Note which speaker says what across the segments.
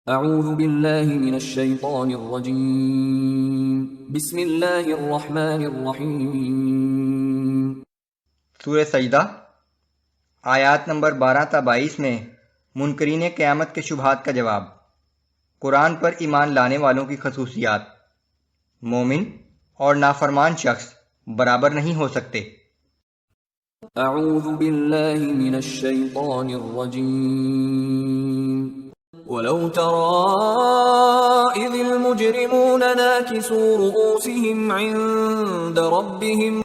Speaker 1: اعوذ باللہ من الشیطان الرجیم بسم اللہ الرحمن الرحیم۔
Speaker 2: سورہ سجدہ آیات نمبر 12 تا 22 میں منکرین قیامت کے شبہات کا جواب، قرآن پر ایمان لانے والوں کی خصوصیات۔ مومن اور نافرمان شخص برابر نہیں ہو سکتے۔
Speaker 1: اعوذ باللہ من الشیطان الرجیم وَلَوْ تَرَىٰ إِذِ الْمُجْرِمُونَ نَاكِسُو رُءُوسِهِمْ عِندَ رَبِّهِمْ۔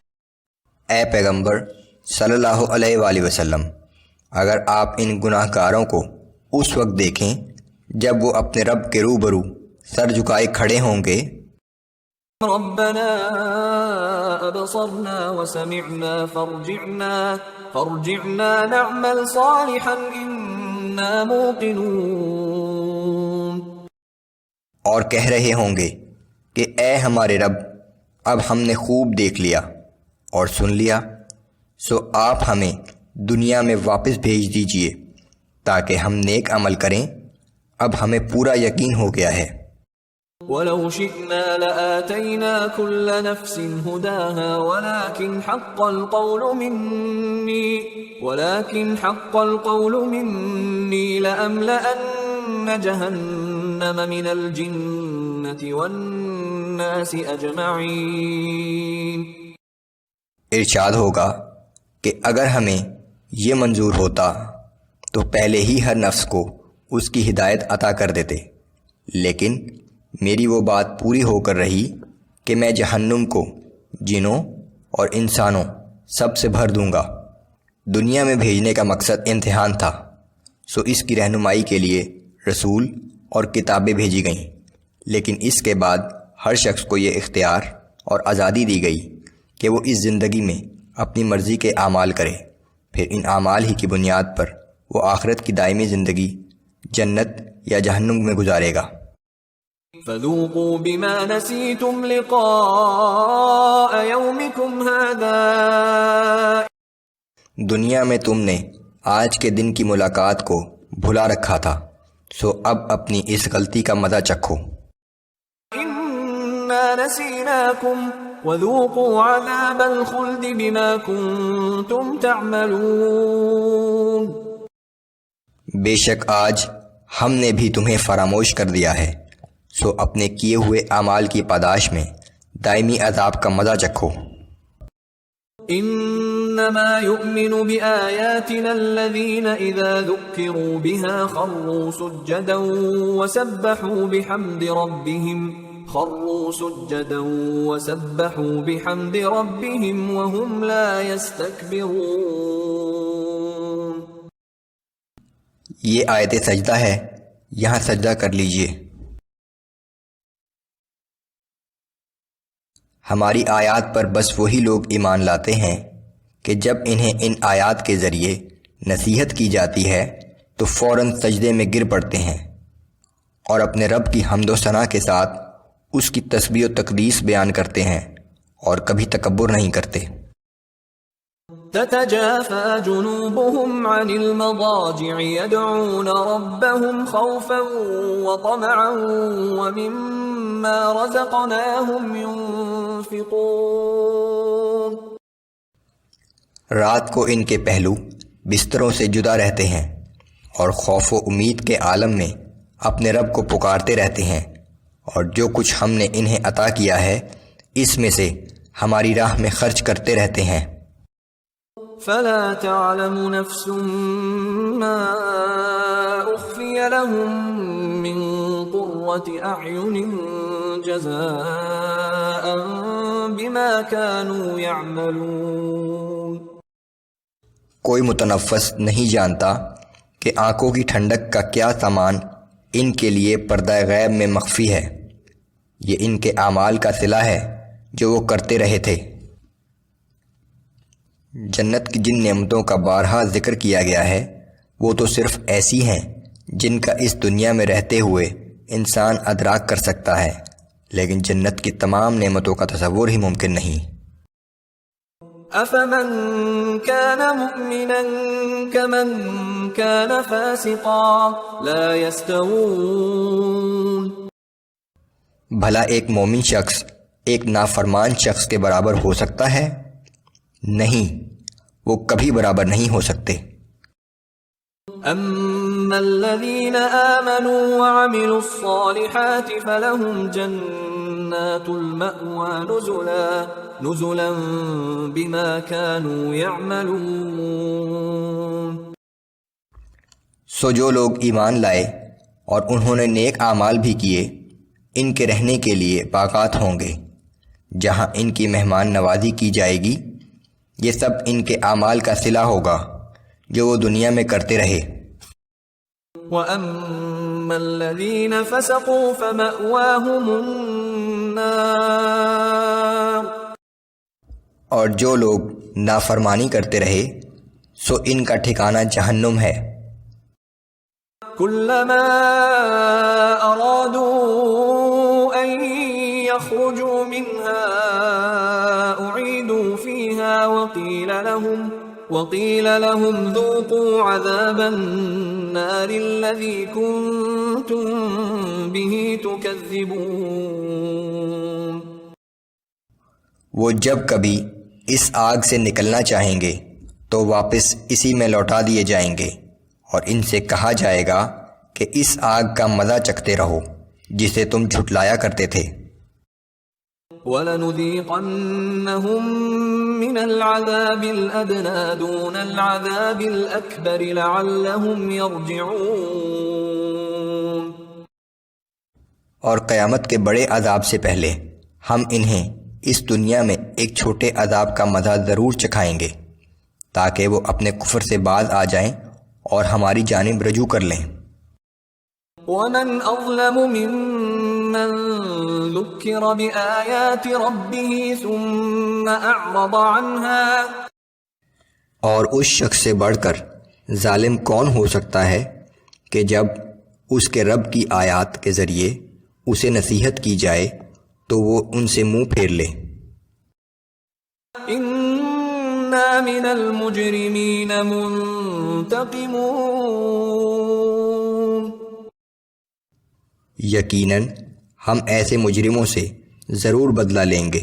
Speaker 3: اے پیغمبر صلی اللہ علیہ وآلہ وسلم، اگر آپ ان گناہ گاروں کو اس وقت دیکھیں جب وہ اپنے رب کے روبرو سر جھکائے کھڑے ہوں گے،
Speaker 1: رَبَّنَا أَبْصَرْنَا وَسَمِعْنَا فَارْجِعْنَا نَعْمَلْ صَالِحًا إِنَّا مُوقِنُونَ۔
Speaker 3: اور کہہ رہے ہوں گے کہ اے ہمارے رب، اب ہم نے خوب دیکھ لیا اور سن لیا، سو آپ ہمیں دنیا میں واپس بھیج دیجئے تاکہ ہم نیک عمل کریں، اب ہمیں پورا یقین ہو گیا ہے۔
Speaker 1: وَلَوْ شِئْنَا لَآتَيْنَا كُلَّ نَفْسٍ هُدَاهَا وَلَكِنْ حَقَّ الْقَوْلُ مِنِّي لَأَمْلَأَنَّ جَهَنَّمَ مِنَ الْجِنَّةِ وَالنَّاسِ أَجْمَعِينَ۔
Speaker 3: ارشاد ہوگا کہ اگر ہمیں یہ منظور ہوتا تو پہلے ہی ہر نفس کو اس کی ہدایت عطا کر دیتے، لیکن میری وہ بات پوری ہو کر رہی کہ میں جہنم کو جنوں اور انسانوں سب سے بھر دوں گا۔ دنیا میں بھیجنے کا مقصد امتحان تھا، سو اس کی رہنمائی کے لیے رسول اور کتابیں بھیجی گئیں، لیکن اس کے بعد ہر شخص کو یہ اختیار اور آزادی دی گئی کہ وہ اس زندگی میں اپنی مرضی کے اعمال کرے، پھر ان اعمال ہی کی بنیاد پر وہ آخرت کی دائمی زندگی جنت یا جہنم میں گزارے گا۔
Speaker 1: فَذُوقُوا بِمَا نَسِيتُمْ لِقَاءَ يَوْمِكُمْ هَذَا۔
Speaker 3: دنیا میں تم نے آج کے دن کی ملاقات کو بھلا رکھا تھا، سو اب اپنی اس غلطی کا مزہ چکھو۔
Speaker 1: إِنَّا نَسِينَاكُمْ وَذُوقُوا عَذَابَ الْخُلْدِ بِمَا كُنتُمْ تَعْمَلُونَ۔
Speaker 3: بے شک آج ہم نے بھی تمہیں فراموش کر دیا ہے، سو اپنے کیے ہوئے اعمال کی پاداش میں دائمی عذاب کا مزہ چکھو۔
Speaker 1: انما يؤمن بآياتنا الذين اذا ذكروا بها خروا سجدا وسبحوا بحمد ربهم وهم لا يستكبرون۔
Speaker 3: یہ آیت سجدہ ہے، یہاں سجدہ کر لیجئے۔ ہماری آیات پر بس وہی لوگ ایمان لاتے ہیں کہ جب انہیں ان آیات کے ذریعے نصیحت کی جاتی ہے تو فوراً سجدے میں گر پڑتے ہیں اور اپنے رب کی حمد و ثنا کے ساتھ اس کی تسبیح و تقدیس بیان کرتے ہیں اور کبھی تکبر نہیں کرتے۔
Speaker 1: تتجافى جنوبهم عن المضاجع يدعون ربهم خوفا وطمعا ومما رزقناهم ينفقون۔
Speaker 3: رات کو ان کے پہلو بستروں سے جدا رہتے ہیں اور خوف و امید کے عالم میں اپنے رب کو پکارتے رہتے ہیں، اور جو کچھ ہم نے انہیں عطا کیا ہے اس میں سے ہماری راہ میں خرچ کرتے رہتے ہیں۔
Speaker 1: فلا تعلم نفس ما اخفي لهم من قرة اعين جزاء بما كانوا يعملون۔
Speaker 3: کوئی متنفس نہیں جانتا کہ آنکھوں کی ٹھنڈک کا کیا سامان ان کے لیے پردہ غیب میں مخفی ہے، یہ ان کے اعمال کا صلہ ہے جو وہ کرتے رہے تھے۔ جنت کی جن نعمتوں کا بارہا ذکر کیا گیا ہے وہ تو صرف ایسی ہیں جن کا اس دنیا میں رہتے ہوئے انسان ادراک کر سکتا ہے، لیکن جنت کی تمام نعمتوں کا تصور ہی ممکن نہیں۔
Speaker 1: أفمن كان مؤمنا كمن كان فاسقا لا يستوون.
Speaker 3: بھلا ایک مومن شخص ایک نافرمان شخص کے برابر ہو سکتا ہے؟ نہیں، وہ کبھی برابر نہیں ہو سکتے.
Speaker 1: أما الذين آمنوا وعملوا الصالحات فلهم جنات المأوى نزلا بما كانوا يعملون.
Speaker 3: سو جو لوگ ایمان لائے اور انہوں نے نیک اعمال بھی کیے، ان کے رہنے کے لیے باغات ہوں گے جہاں ان کی مہمان نوازی کی جائے گی. یہ سب ان کے اعمال کا صلہ ہوگا جو وہ دنیا میں کرتے رہے.
Speaker 1: وَأَمَّا الَّذِينَ فَسَقُوا فَمَأْوَاهُمُ النَّارُ.
Speaker 3: اور جو لوگ نافرمانی کرتے رہے سو ان کا ٹھکانہ جہنم ہے.
Speaker 1: كُلَّمَا أَرَادُوا أَن يَخْرُجُوا مِنْهَا أُعِيدُوا فِيهَا وَقِيلَ لَهُمْ ذُوقُوا عَذَابَ النَّارِ الَّذِي كُنتُم بِهِ تُكَذِّبُونَ.
Speaker 3: وہ جب کبھی اس آگ سے نکلنا چاہیں گے تو واپس اسی میں لوٹا دیے جائیں گے، اور ان سے کہا جائے گا کہ اس آگ کا مزہ چکھتے رہو جسے تم جھٹلایا کرتے تھے.
Speaker 1: وَلَنُذِيقَنَّهُم مِّنَ الْعَذَابِ الْأَدْنَىٰ دُونَ الْعَذَابِ الْأَكْبَرِ لَعَلَّهُمْ يَرْجِعُونَ.
Speaker 3: اور قیامت کے بڑے عذاب سے پہلے ہم انہیں اس دنیا میں ایک چھوٹے عذاب کا مزہ ضرور چکھائیں گے تاکہ وہ اپنے کفر سے باز آ جائیں اور ہماری جانب رجوع کر لیں.
Speaker 1: وَمَنْ أَظْلَمُ مِمَّنْ ذُكِّرَ بِآيَاتِ رَبِّهِ ثُمَّ أَعْرَضَ عَنْهَا.
Speaker 3: اور اس شخص سے بڑھ کر ظالم کون ہو سکتا ہے کہ جب اس کے رب کی آیات کے ذریعے اسے نصیحت کی جائے تو وہ ان سے منہ پھیر لے.
Speaker 1: إِنَّا مِنَ الْمُجْرِمِينَ مُنْتَقِمُونَ.
Speaker 3: یقیناً ہم ایسے مجرموں سے ضرور بدلہ لیں گے.